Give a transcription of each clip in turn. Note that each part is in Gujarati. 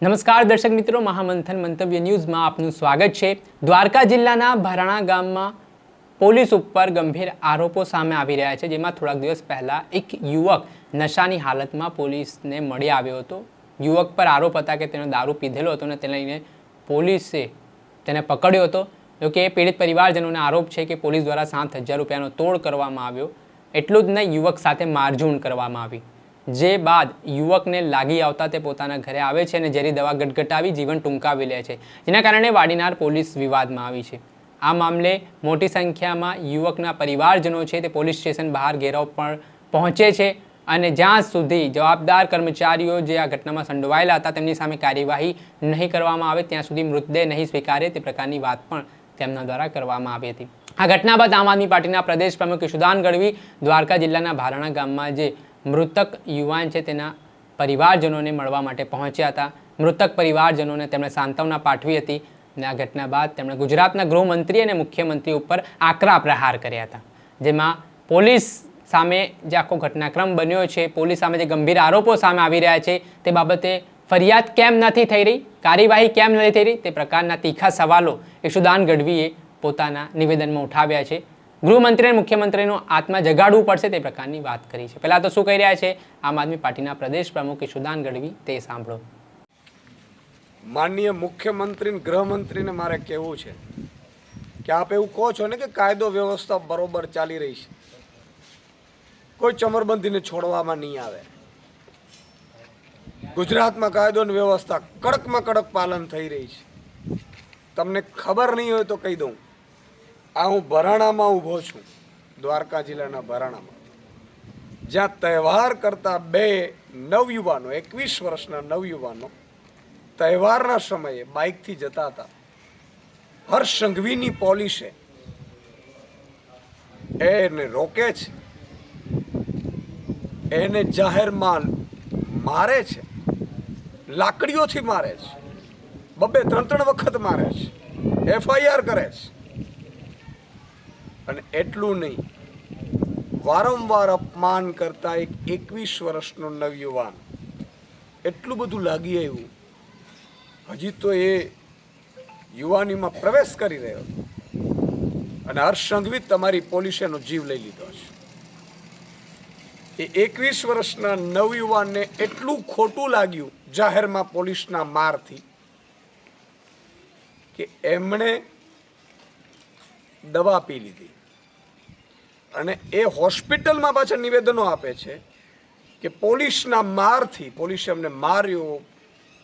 નમસ્કાર દર્શક મિત્રો, મહામંથન મંતવ્ય ન્યૂઝમાં આપનું સ્વાગત છે। દ્વારકા જિલ્લાના ભરાણા ગામમાં પોલીસ ઉપર ગંભીર આરોપો સામે આવી રહ્યા છે, જેમાં થોડાક દિવસ પહેલા એક યુવક નશાની હાલતમાં પોલીસને મળી આવ્યો હતો। યુવક પર આરોપ હતા કે તેણે દારૂ પીધેલો હતો અને તેને લઈને પોલીસે તેને પકડ્યો હતો। જોકે પીડિત પરિવારજનોને આરોપ છે કે પોલીસ દ્વારા 7,000 રૂપિયાનો તોડ કરવામાં આવ્યો। એટલું જ નહીં, યુવક સાથે મારઝૂડ કરવામાં આવી, જે બાદ યુવકને લાગી આવતા તે પોતાના ઘરે આવે છે અને ઝેરી દવા ગટગટાવી જીવન ટૂંકાવી લે છે, જેના કારણે વાડીનાર પોલીસ વિવાદમાં આવી છે। આ મામલે મોટી સંખ્યામાં યુવકના પરિવારજનો છે તે પોલીસ સ્ટેશન બહાર ઘેરાવ પર પહોંચે છે અને જ્યાં સુધી જવાબદાર કર્મચારીઓ જે આ ઘટનામાં સંડોવાયેલા હતા તેમની સામે કાર્યવાહી નહીં કરવામાં આવે ત્યાં સુધી મૃતદેહ નહીં સ્વીકારે તે પ્રકારની વાત પણ તેમના દ્વારા કરવામાં આવી હતી। આ ઘટના બાદ આમ આદમી પાર્ટીના પ્રદેશ પ્રમુખ ઈશુદાન ગઢવી દ્વારકા જિલ્લાના ભરાણા ગામમાં જે મૃતક યુવાન છે તેના પરિવારજનોને મળવા માટે પહોંચ્યા હતા। મૃતક પરિવારજનોને તેમણે સાંત્વના પાઠવી હતી અને આ ઘટના બાદ તેમણે ગુજરાતના ગૃહમંત્રી અને મુખ્યમંત્રી ઉપર આકરા પ્રહાર કર્યા હતા, જેમાં પોલીસ સામે જે આખો ઘટનાક્રમ બન્યો છે, પોલીસ સામે જે ગંભીર આરોપો સામે આવી રહ્યા છે તે બાબતે ફરિયાદ કેમ નથી થઈ રહી, કાર્યવાહી કેમ નથી થઈ રહી, તે પ્રકારના તીખા સવાલો ઈશુદાન ગઢવીએ પોતાના નિવેદનમાં ઉઠાવ્યા છે। ગૃહમંત્રી અને મુખ્યમંત્રીનો આત્મા જગાડવું પડશે તે પ્રકારની વાત કરી છે। પહેલા તો શું કહી રહ્યા છે આમ આદમી પાર્ટીના પ્રદેશ પ્રમુખ ઈશુદાન ગઢવી, તે સાંભળો। માનનીય મુખ્યમંત્રી ગૃહમંત્રીને મારે કહેવું છે કે આપ એવું કહો છો ને કે કાયદો વ્યવસ્થા બરોબર ચાલી રહી છે, કોઈ ચમરબંધીને છોડવામાં નહીં આવે। ગુજરાતમાં કાયદો અને વ્યવસ્થા કડકમાં કડક પાલન થઈ રહી છે। તમને ખબર નહીં હોય તો કહી દઉં, આ હું ભરાણામાં ઊભો છું, દ્વારકા જિલ્લાના ભરાણામાં, જ્યાં તહેવાર કરતા બે નવયુવાનો, 21 વર્ષના નવયુવાનો તહેવારના સમયે બાઇકથી જતા હતા। હર્ષ સંઘવીની પોલીસે એને રોકે છે, એને જાહેરમાં મારે છે, લાકડીઓથી મારે છે, 2-3 વખત મારે છે, FIR કરે છે। અને એટલું નહીં, વારંવાર અપમાન કરતા એક 21 વર્ષનો નવયુવાન એટલું બધું લાગી આવ્યું, હજી તો એ યુવાનીમાં પ્રવેશ કરી રહ્યો અને હર્ષ સંઘવી તમારી પોલીસે એનો જીવ લઈ લીધો છે। એ 21 વર્ષના નવયુવાનને એટલું ખોટું લાગ્યું જાહેરમાં પોલીસના મારથી કે એમણે દવા પી લીધી અને એ હોસ્પિટલમાં પાછા નિવેદનો આપે છે કે પોલીસના મારથી, પોલીસે અમને માર્યો,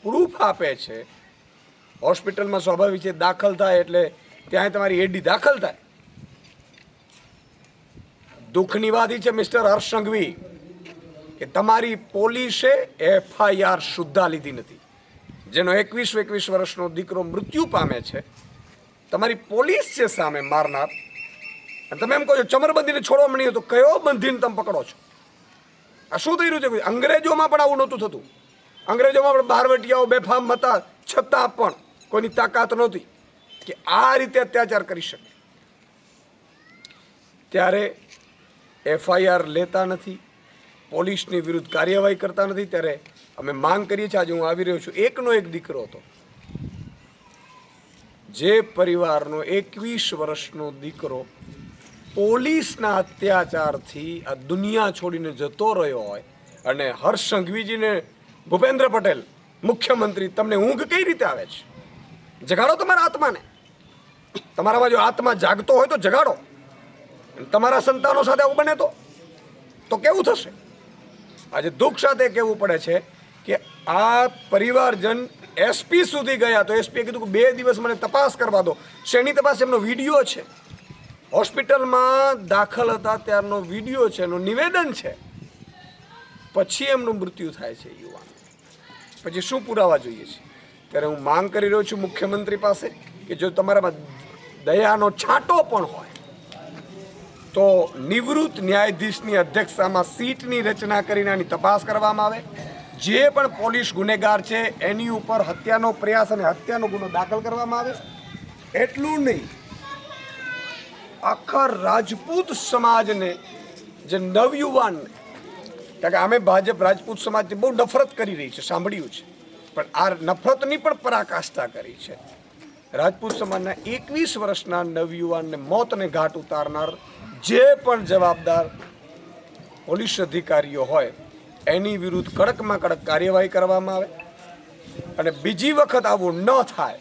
પ્રૂફ આપે છે। હોસ્પિટલમાં સ્વાભાવિક છે, દાખલ થાય એટલે ત્યાં તમારી એડી દાખલ થાય। દુઃખની વાત એ છે મિસ્ટર હર્ષ સંઘવી કે તમારી પોલીસે FIR સુદ્ધા લીધી નથી, જેનો 21 વર્ષનો દીકરો મૃત્યુ પામે છે। તમારી પોલીસ છે સામે મારનાર, અને તમે એમ કહો છો ચમરબંધીને છોડવા મળી તો કયો બંધીને તમે પકડો છો? આ શું થઈ રહ્યું છે? અંગ્રેજોમાં પણ આવું નહોતું થતું। અંગ્રેજોમાં પણ બહારવટિયાઓ બેફામ હતા, છતાં પણ કોઈની તાકાત નહોતી કે આ રીતે અત્યાચાર કરી શકે। ત્યારે FIR લેતા નથી, પોલીસની વિરુદ્ધ કાર્યવાહી કરતા નથી, ત્યારે અમે માંગ કરીએ છીએ, આજે હું આવી રહ્યો છું, એકનો એક દીકરો હતો, જે પરિવારનો 21 વર્ષનો દીકરો પોલીસના અત્યાચારથી આ દુનિયા છોડીને જતો રહ્યો હોય અને હર્ષ સંઘવીજીને, ભૂપેન્દ્ર પટેલ મુખ્યમંત્રી, તમને ઊંઘ કઈ રીતે આવે છે? જગાડો તમારા આત્માને। તમારામાં જો આત્મા જાગતો હોય તો જગાડો। તમારા સંતાનો સાથે આવું બને તો કેવું થશે? આજે દુઃખ સાથે કહેવું પડે છે કે આ પરિવારજન SP સુધી ગયા તો SPએ કીધું કે 2 દિવસ મને તપાસ કરવા દો। શેની તપાસ? એમનો વિડીયો છે, હોસ્પિટલમાં દાખલ હતા ત્યારનો વિડીયો છે, એનું નિવેદન છે, પછી એમનું મૃત્યુ થાય છે યુવાન, પછી શું પુરાવા જોઈએ છે? ત્યારે હું માંગ કરી રહ્યો છું મુખ્યમંત્રી પાસે કે જો તમારામાં દયાનો છાંટો પણ હોય તો નિવૃત્ત ન્યાયાધીશની અધ્યક્ષતામાં સીટની રચના કરીને આની તપાસ કરવામાં આવે। જે પણ પોલીસ ગુનેગાર છે એની ઉપર હત્યાનો પ્રયાસ અને હત્યાનો ગુનો દાખલ કરવામાં આવે। એટલું નહીં, આખા રાજપૂત સમાજને, જે નવયુવાનને, કારણ કે અમે ભાજપ રાજપૂત સમાજની બહુ નફરત કરી રહી છે, સાંભળ્યું છે, પણ આ નફરતની પણ પરાકાષ્ઠા કરી છે. રાજપૂત સમાજના 21 વર્ષના નવયુવાનને મોતને ઘાટ ઉતારનાર જે પણ જવાબદાર પોલીસ અધિકારીઓ હોય એની વિરુદ્ધ કડકમાં કડક કાર્યવાહી કરવામાં આવે અને બીજી વખત આવું ન થાય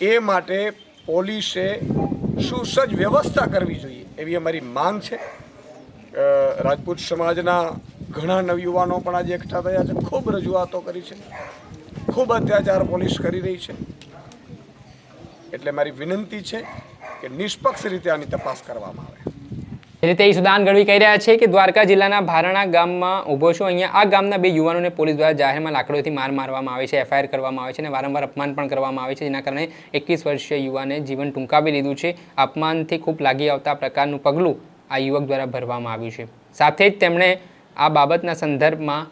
એ માટે પોલીસે સુસજ્જ વ્યવસ્થા કરવી જોઈએ એવી અમારી માંગ છે. રાજપૂત સમાજના ઘણા નવયુવાનો પણ આજે એકઠા થયા છે, ખૂબ રજૂઆતો કરી છે, ખૂબ અત્યાચાર પોલીસ કરી રહી છે. એટલે મારી વિનંતી છે કે નિષ્પક્ષ રીતે આની તપાસ કરવામાં આવે. એ રીતે ઈશુદાન ગઢવી કહી રહ્યા છે કે દ્વારકા જિલ્લાના ભારાણા ગામમાં ઊભો છું. અહીંયા આ ગામના 2 યુવાનોને પોલીસ દ્વારા જાહેરમાં લાકડોથી મારવામાં આવે છે, એફઆઈઆર કરવામાં આવે છે અને વારંવાર અપમાન પણ કરવામાં આવે છે, જેના કારણે 21 વર્ષીય યુવાને જીવન ટૂંકાવી લીધું છે. અપમાનથી ખૂબ લાગી આવતા પ્રકારનું પગલું આ યુવક દ્વારા ભરવામાં આવ્યું છે. સાથે જ તેમણે આ બાબતના સંદર્ભમાં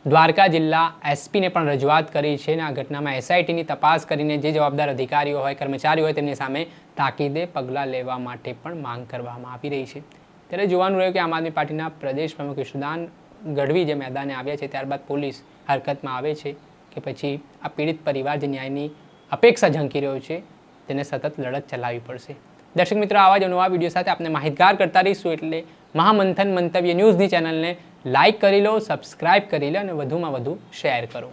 દ્વારકા જિલ્લા એસપીને પણ રજૂઆત કરી છે અને આ ઘટનામાં એસઆઈટીની તપાસ કરીને જે જવાબદાર અધિકારીઓ હોય, કર્મચારીઓ હોય તેમની સામે તાકીદે પગલાં લેવા માટે પણ માંગ કરવામાં આવી રહી છે. ત્યારે જોવાનું રહ્યું કે આમ આદમી પાર્ટીના પ્રદેશ પ્રમુખ ઈશુદાન ગઢવી જે મેદાને આવ્યા છે ત્યારબાદ પોલીસ હરકતમાં આવે છે કે પછી આ પીડિત પરિવાર જે ન્યાયની અપેક્ષા ઝંકી રહ્યો છે તેને સતત લડત ચલાવવી પડશે. દર્શક મિત્રો, આવા જ નવા વિડીયો સાથે આપણે માહિતગાર કરતા રહીશું. એટલે મહામંથન મંતવ્ય ન્યૂઝની ચેનલને લાઇક કરી લો, સબસ્ક્રાઇબ કરી લો અને વધુમાં વધુ શેર કરો.